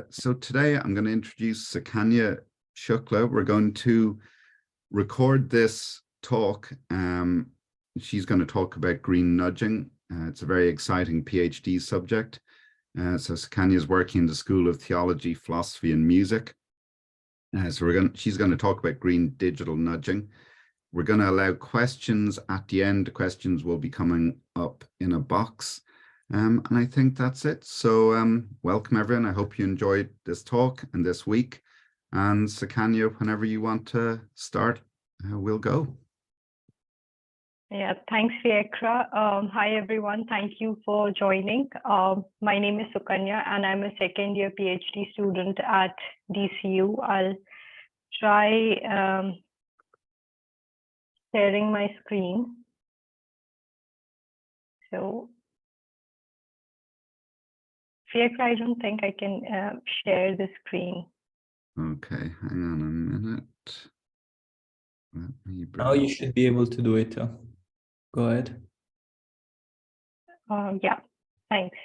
So today I'm going to introduce Sukanya Shukla. We're going to record this talk. She's going to talk about green nudging. It's a very exciting PhD subject. So Sukanya is working in the School of Theology, Philosophy and Music. She's going to talk about green digital nudging. We're going to allow questions at the end. The questions will be coming up in a box. And I think that's it. So welcome everyone. I hope you enjoyed this talk and this week. And Sukanya, whenever you want to start, we'll go. Yeah, thanks, Fiekra. Hi, everyone. Thank you for joining. My name is Sukanya, and I'm a second-year PhD student at DCU. I'll try sharing my screen. So, Fiekra, I don't think I can share the screen. Okay, hang on a minute. Now you should be able to do it. Go ahead. Yeah, thanks.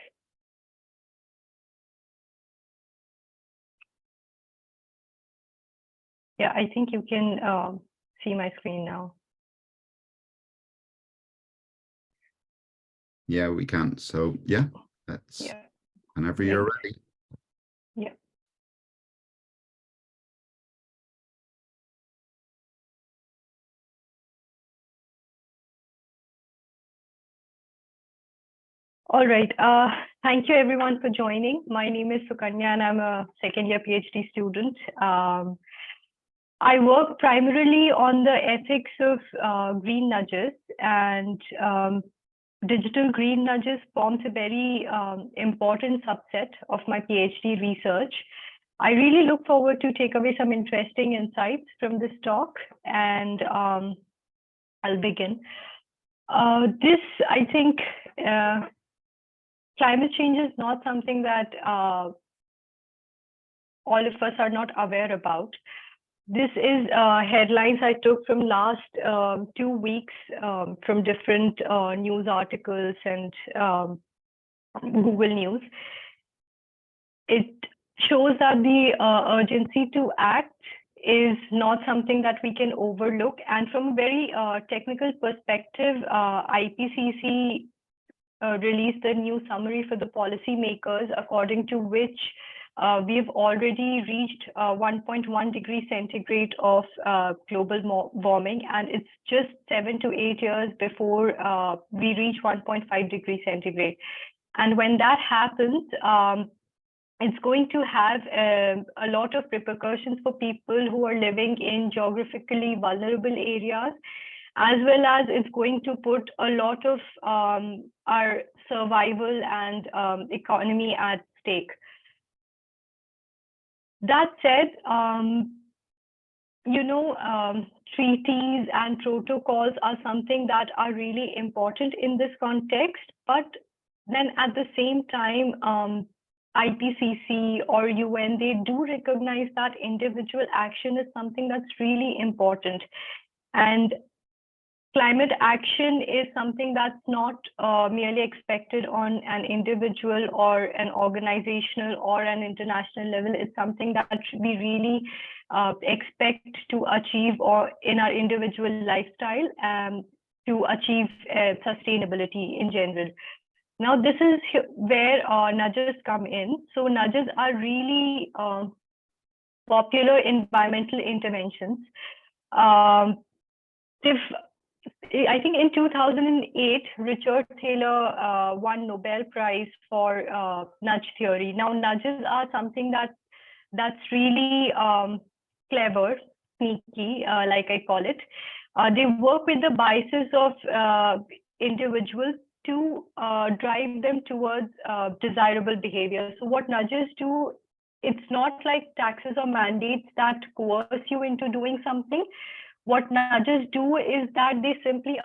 Yeah, I think you can see my screen now. Yeah, we can. So yeah, that's whenever you're ready. Yeah. All right. Thank you, everyone, for joining. My name is Sukanya, and I'm a second-year PhD student. I work primarily on the ethics of green nudges, and digital green nudges forms a very important subset of my PhD research. I really look forward to take away some interesting insights from this talk, and I'll begin. I think, climate change is not something that all of us are not aware about. This is headlines I took from last 2 weeks from different news articles and Google News. It shows that the urgency to act is not something that we can overlook. And from a very technical perspective, IPCC released a new summary for the policymakers, according to which we have already reached 1.1 degree centigrade of global warming, and it's just 7 to 8 years before we reach 1.5 degree centigrade. And when that happens, it's going to have a lot of repercussions for people who are living in geographically vulnerable areas, as well as it's going to put a lot of our survival and economy at stake. That said, treaties and protocols are something that are really important in this context, but then at the same time, IPCC or UN, they do recognize that individual action is something that's really important. And climate action is something that's not merely expected on an individual or an organizational or an international level. It's something that we really expect to achieve or in our individual lifestyle to achieve sustainability in general. Now, this is where nudges come in. So nudges are really popular environmental interventions. I think in 2008, Richard Thaler won Nobel Prize for nudge theory. Now, nudges are something that's really clever, sneaky, like I call it. They work with the biases of individuals to drive them towards desirable behavior. So what nudges do, it's not like taxes or mandates that coerce you into doing something. What nudges do is that they simply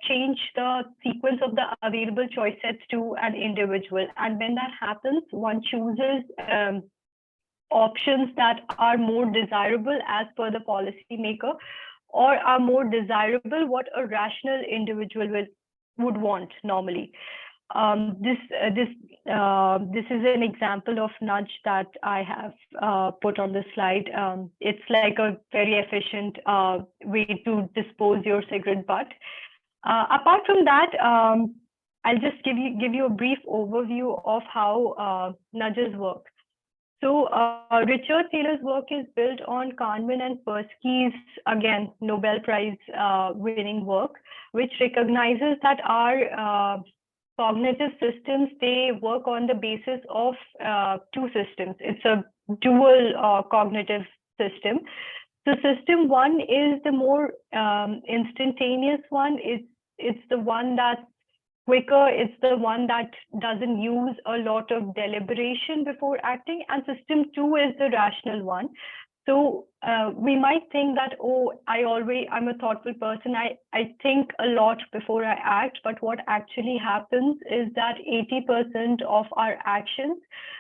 change the sequence of the available choice sets to an individual. And when that happens, one chooses options that are more desirable as per the policymaker, or are more desirable what a rational individual would want normally. This is an example of nudge that I have put on the slide. It's like a very efficient way to dispose your cigarette butt. Apart from that, I'll just give you a brief overview of how nudges work. So Richard Thaler's work is built on Kahneman and Tversky's, again, Nobel Prize winning work, which recognizes that our cognitive systems, they work on the basis of two systems. It's a dual cognitive system. So system one is the more instantaneous one. It's the one that's quicker. It's the one that doesn't use a lot of deliberation before acting. And system two is the rational one. So we might think that, oh, I'm a thoughtful person. I think a lot before I act. But what actually happens is that 80% of our actions,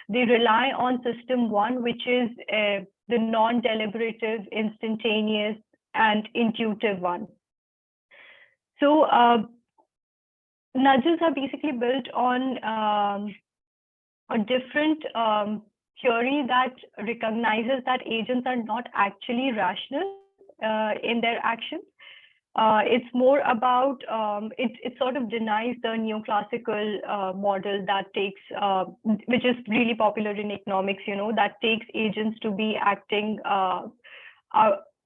they rely on system one, which is the non-deliberative, instantaneous, and intuitive one. So nudges are basically built on a different theory that recognizes that agents are not actually rational in their actions. It's more about, it sort of denies the neoclassical model that takes, which is really popular in economics, that takes agents to be acting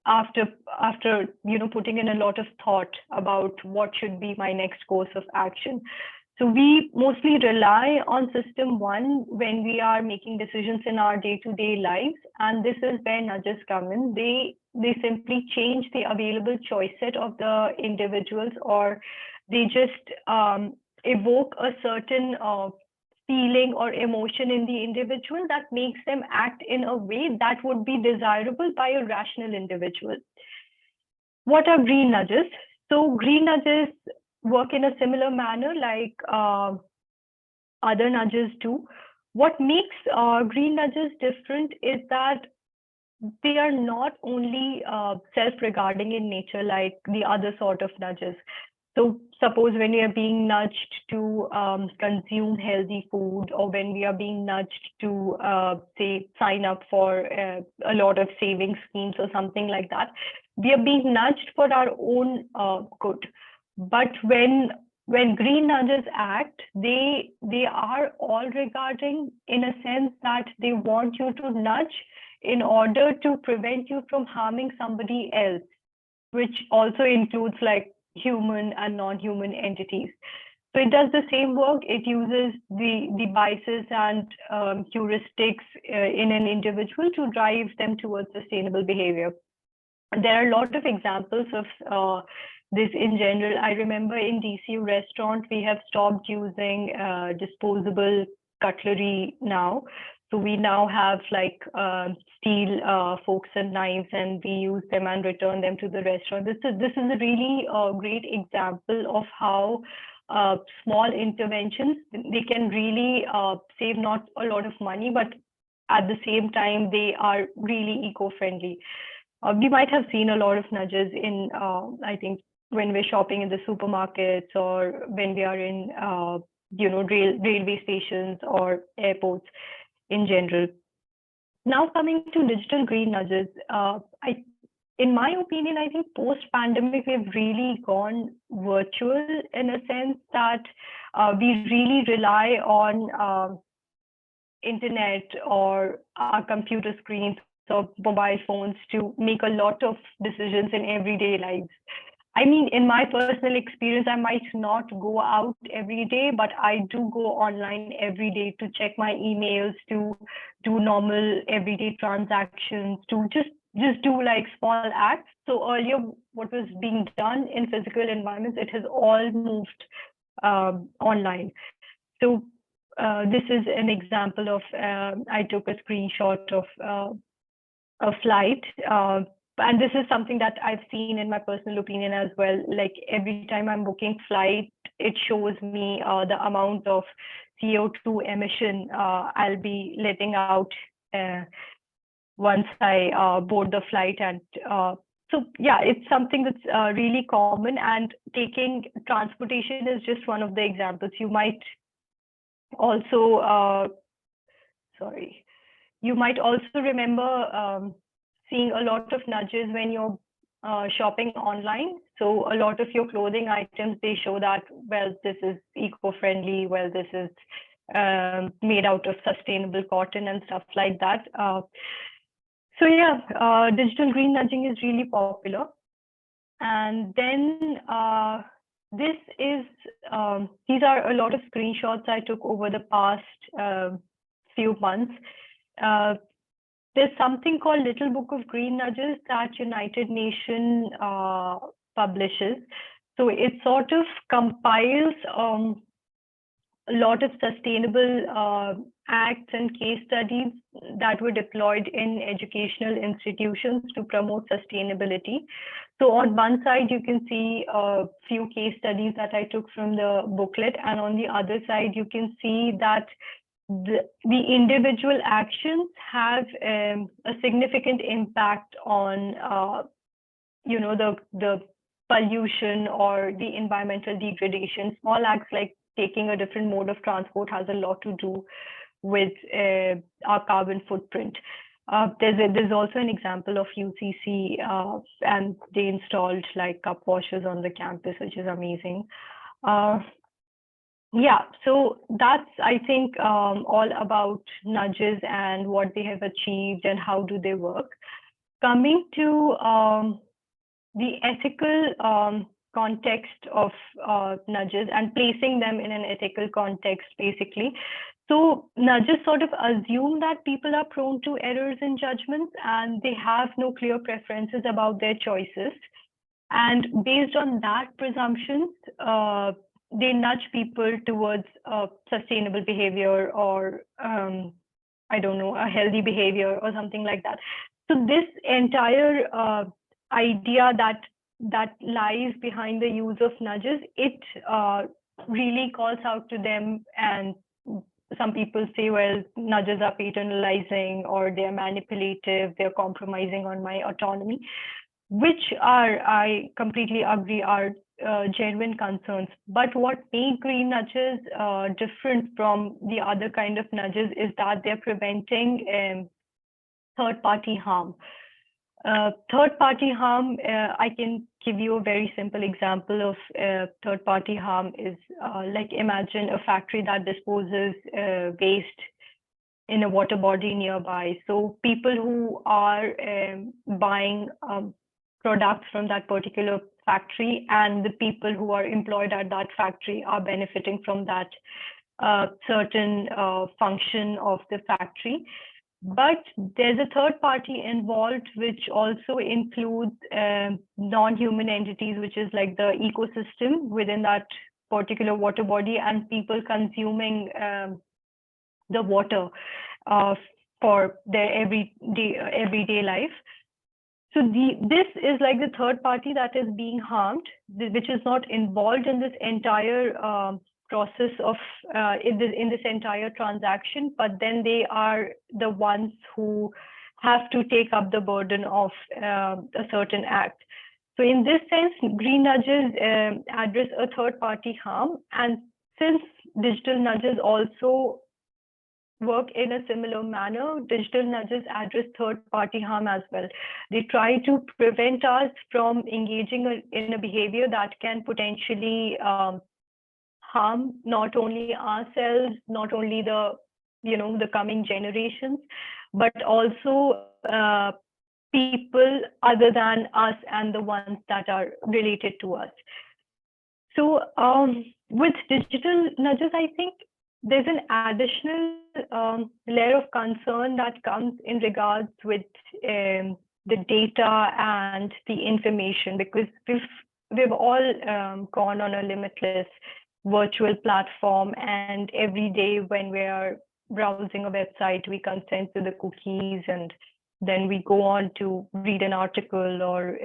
after putting in a lot of thought about what should be my next course of action. So we mostly rely on system one when we are making decisions in our day-to-day lives, and this is where nudges come in. They simply change the available choice set of the individuals, or they just evoke a certain feeling or emotion in the individual that makes them act in a way that would be desirable by a rational individual. What are green nudges? So green nudges work in a similar manner like other nudges do. What makes green nudges different is that they are not only self-regarding in nature like the other sort of nudges. So suppose when we are being nudged to consume healthy food, or when we are being nudged to say sign up for a lot of savings schemes or something like that, we are being nudged for our own good. But when green nudges act, they are all regarding, in a sense that they want you to nudge in order to prevent you from harming somebody else, which also includes like human and non-human entities. So it does the same work. It uses the biases and heuristics in an individual to drive them towards sustainable behavior. There are a lot of examples of this in general. I remember in DCU restaurant, we have stopped using disposable cutlery now. So we now have like steel forks and knives, and we use them and return them to the restaurant. This is a really great example of how small interventions, they can really save not a lot of money, but at the same time, they are really eco-friendly. We might have seen a lot of nudges in, I think, when we're shopping in the supermarkets, or when we are in, railway stations or airports in general. Now coming to digital green nudges, in my opinion, I think post-pandemic, we've really gone virtual in a sense that we really rely on internet or our computer screens or mobile phones to make a lot of decisions in everyday lives. I mean, in my personal experience, I might not go out every day, but I do go online every day to check my emails, to do normal everyday transactions, to just do like small acts. So earlier, what was being done in physical environments, it has all moved online. So this is an example of, I took a screenshot of a flight. And this is something that I've seen in my personal opinion as well. Like every time I'm booking flight, it shows me the amount of CO2 emission I'll be letting out once I board the flight. And so, yeah, it's something that's really common. And taking transportation is just one of the examples. You might Also, sorry, you might also remember seeing a lot of nudges when you're shopping online. So a lot of your clothing items, they show that, well, this is eco-friendly, well, this is made out of sustainable cotton and stuff like that. So yeah, digital green nudging is really popular. And then these are a lot of screenshots I took over the past few months. There's something called Little Book of Green Nudges that United Nations publishes. So it sort of compiles a lot of sustainable acts and case studies that were deployed in educational institutions to promote sustainability. So on one side, you can see a few case studies that I took from the booklet, and on the other side, you can see that the individual actions have a significant impact on the pollution or the environmental degradation. Small acts like taking a different mode of transport has a lot to do with our carbon footprint. There's also an example of UCC, and they installed like cup washers on the campus, which is amazing. Yeah, so that's, I think, all about nudges and what they have achieved and how do they work. Coming to the ethical context of nudges and placing them in an ethical context, basically. So nudges sort of assume that people are prone to errors in judgments and they have no clear preferences about their choices. And based on that presumptions, they nudge people towards sustainable behavior or, I don't know, a healthy behavior or something like that. So this entire idea that lies behind the use of nudges, it really calls out to them. And some people say, well, nudges are paternalizing or they're manipulative, they're compromising on my autonomy, which are, I completely agree, are genuine concerns. But what makes green nudges different from the other kind of nudges is that they're preventing third-party harm. Third-party harm, I can give you a very simple example of third-party harm is like, imagine a factory that disposes waste in a water body nearby. So people who are buying products from that particular factory and the people who are employed at that factory are benefiting from that certain function of the factory. But there's a third party involved, which also includes non-human entities, which is like the ecosystem within that particular water body and people consuming the water for their everyday life. So this is like the third party that is being harmed, which is not involved in this entire process of in this entire transaction, but then they are the ones who have to take up the burden of a certain act. So in this sense, green nudges address a third party harm, and since digital nudges also work in a similar manner, digital nudges address third-party harm as well. They try to prevent us from engaging in a behavior that can potentially harm not only ourselves, not only the coming generations, but also people other than us and the ones that are related to us. So with digital nudges, I think there's an additional layer of concern that comes in regards with the data and the information, because we've all gone on a limitless virtual platform, and every day when we are browsing a website, we consent to the cookies, and then we go on to read an article or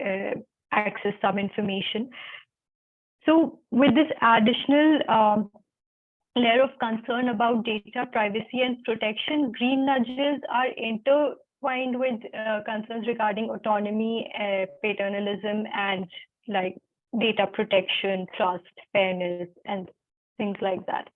access some information. So with this additional layer of concern about data privacy and protection, green nudges are intertwined with concerns regarding autonomy, paternalism, and like data protection, trust, fairness, and things like that.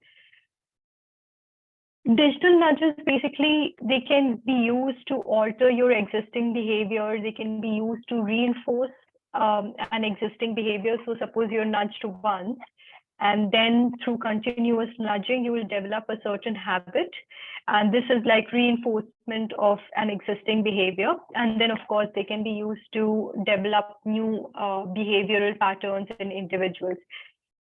Digital nudges, basically, they can be used to alter your existing behavior. They can be used to reinforce an existing behavior. So suppose you're nudged once, and then through continuous nudging, you will develop a certain habit. And this is like reinforcement of an existing behavior. And then, of course, they can be used to develop new behavioral patterns in individuals.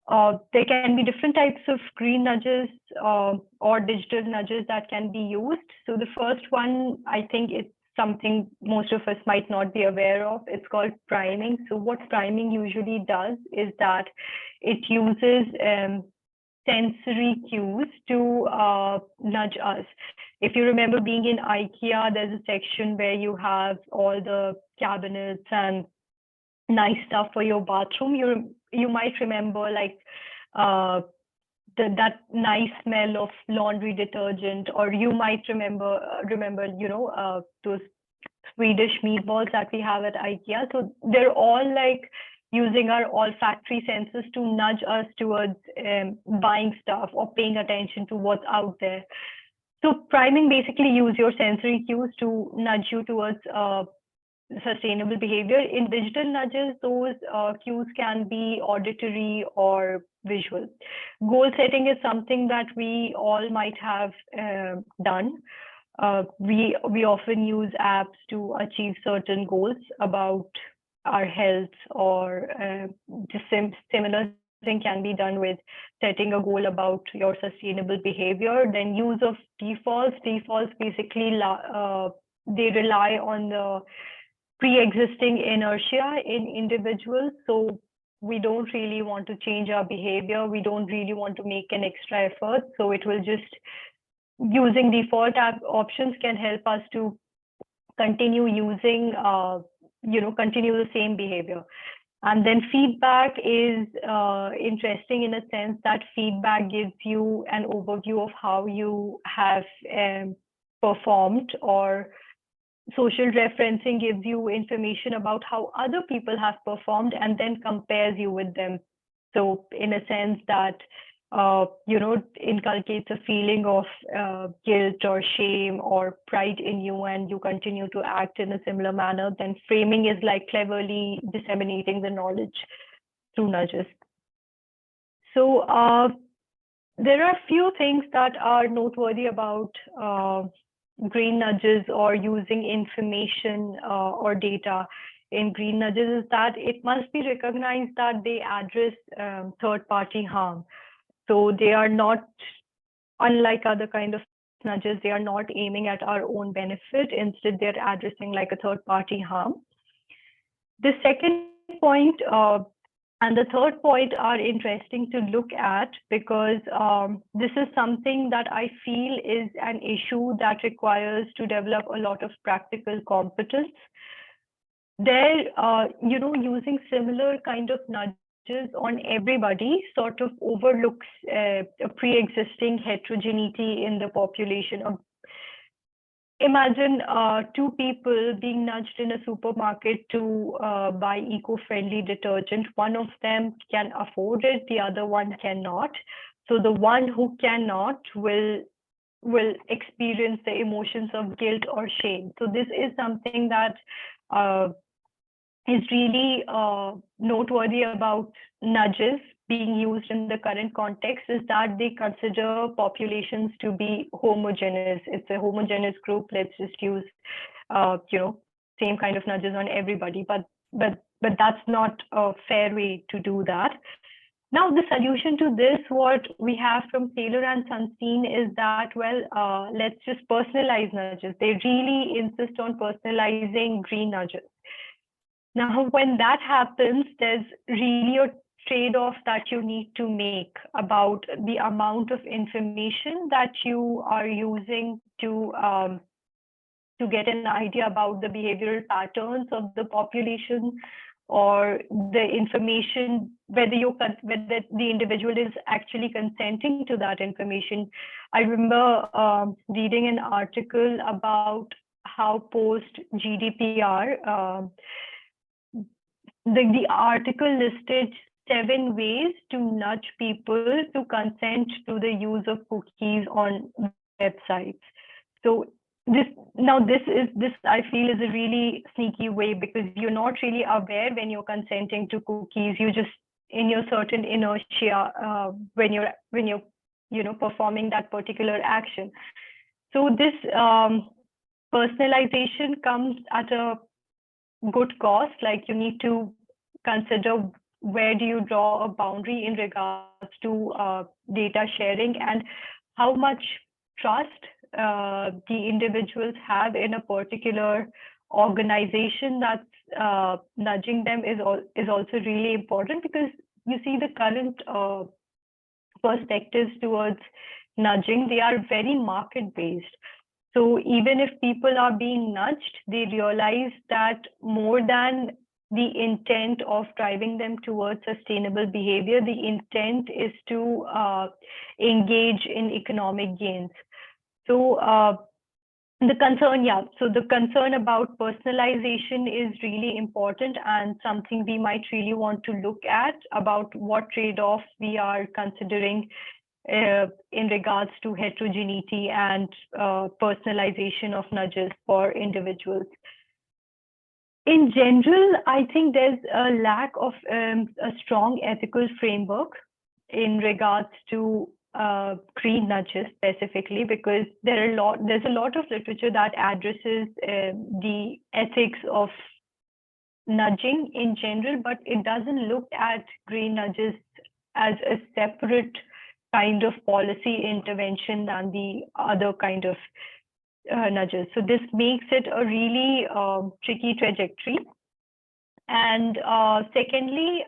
There can be different types of green nudges or digital nudges that can be used. So the first one, I think it's something most of us might not be aware of. It's called priming. So what priming usually does is that it uses sensory cues to nudge us. If you remember being in IKEA, there's a section where you have all the cabinets and nice stuff for your bathroom. You might remember like that nice smell of laundry detergent, or you might remember those Swedish meatballs that we have at IKEA. So they're all like using our olfactory senses to nudge us towards buying stuff or paying attention to what's out there. So priming basically use your sensory cues to nudge you towards sustainable behavior. In digital nudges, those cues can be auditory or visual. Goal setting is something that we all might have done. We often use apps to achieve certain goals about our health, or similar thing can be done with setting a goal about your sustainable behavior. Then use of defaults. Defaults basically they rely on the pre-existing inertia in individuals. So we don't really want to change our behavior. We don't really want to make an extra effort. So it will just, using default options can help us to continue using, continue the same behavior. And then feedback is interesting in a sense that feedback gives you an overview of how you have performed, or social referencing gives you information about how other people have performed and then compares you with them. So in a sense that, inculcates a feeling of guilt or shame or pride in you, and you continue to act in a similar manner. Then framing is like cleverly disseminating the knowledge through nudges. So there are a few things that are noteworthy about green nudges or using information or data in green nudges, is that it must be recognized that they address third-party harm. So they are not, unlike other kind of nudges, they are not aiming at our own benefit. Instead, they're addressing like a third-party harm. The second point and the third point are interesting to look at, because this is something that I feel is an issue that requires to develop a lot of practical competence. There, using similar kind of nudges on everybody sort of overlooks a pre-existing heterogeneity in the population. Imagine two people being nudged in a supermarket to buy eco-friendly detergent. One of them can afford it, the other one cannot. So the one who cannot will experience the emotions of guilt or shame. So this is something that is really noteworthy about nudges being used in the current context, is that they consider populations to be homogeneous. It's a homogeneous group. Let's just use, same kind of nudges on everybody. But that's not a fair way to do that. Now, the solution to this, what we have from Taylor and Sunstein, is that, well, let's just personalize nudges. They really insist on personalizing green nudges. Now, when that happens, there's really a trade-off that you need to make about the amount of information that you are using to get an idea about the behavioral patterns of the population, or the information, whether the individual is actually consenting to that information. I remember reading an article about how post-GDPR, the article listed 7 ways to nudge people to consent to the use of cookies on websites. So this I feel is a really sneaky way, because you're not really aware when you're consenting to cookies. You just, in your certain inertia, when you're performing that particular action. So this personalization comes at a good cost. Like, you need to consider, where do you draw a boundary in regards to data sharing, and how much trust the individuals have in a particular organization that's nudging them is also really important. Because you see, the current perspectives towards nudging, they are very market based. So even if people are being nudged, they realize that more than the intent of driving them towards sustainable behavior, the intent is to engage in economic gains. So the concern about personalization is really important, and something we might really want to look at, about what trade-off we are considering in regards to heterogeneity and personalization of nudges for individuals. In general, I think there's a lack of a strong ethical framework in regards to green nudges specifically, because there's a lot of literature that addresses the ethics of nudging in general, but it doesn't look at green nudges as a separate kind of policy intervention than the other kind of nudges. So this makes it a really tricky trajectory. And secondly,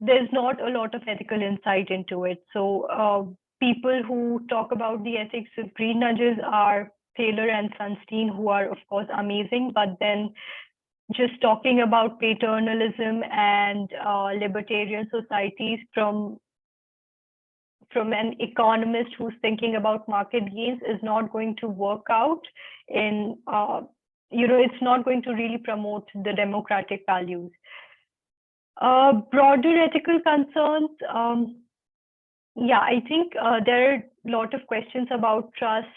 there's not a lot of ethical insight into it. So people who talk about the ethics of green nudges are Taylor and Sunstein, who are, of course, amazing, but then just talking about paternalism and libertarian societies from an economist who's thinking about market gains is not going to work out in, it's not going to really promote the democratic values. Broader ethical concerns, I think there are a lot of questions about trust,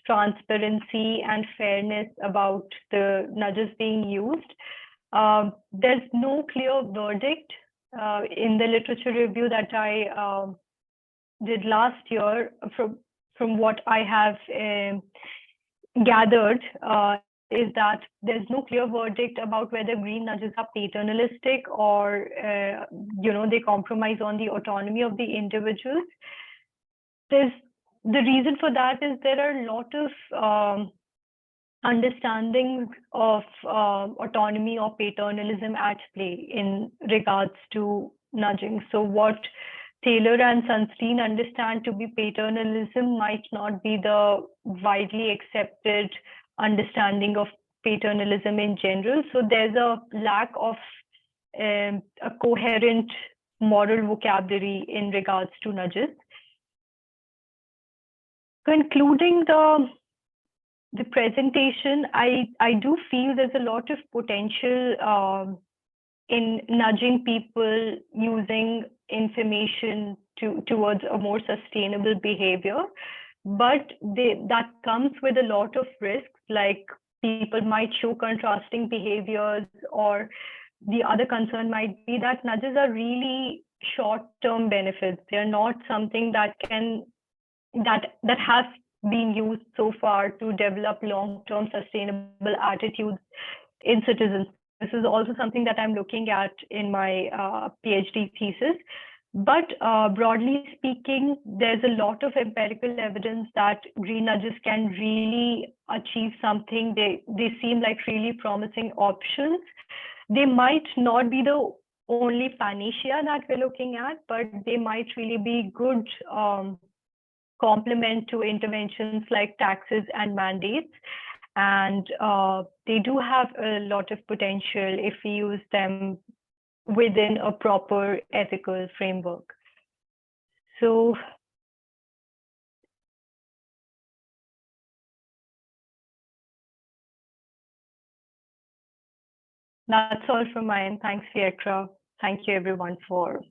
transparency, and fairness about the nudges being used. There's no clear verdict in the literature review that I did last year. From what I have gathered, is that there's no clear verdict about whether green nudges are paternalistic or they compromise on the autonomy of the individuals. The reason for that is there are a lot of understandings of autonomy or paternalism at play in regards to nudging. So what Taylor and Sunstein understand to be paternalism might not be the widely accepted understanding of paternalism in general. So there's a lack of a coherent moral vocabulary in regards to nudges. Concluding the presentation, I do feel there's a lot of potential in nudging people using information towards a more sustainable behavior, but that comes with a lot of risks, like people might show contrasting behaviors, or the other concern might be that nudges are really short-term benefits. They're not something that has been used so far to develop long-term sustainable attitudes in citizens. This is also something that I'm looking at in my PhD thesis. But broadly speaking, there's a lot of empirical evidence that green nudges can really achieve something. They seem like really promising options. They might not be the only panacea that we're looking at, but they might really be good complement to interventions like taxes and mandates. And they do have a lot of potential if we use them within a proper ethical framework. So that's all from my end. Thanks, Fiekra. Thank you everyone for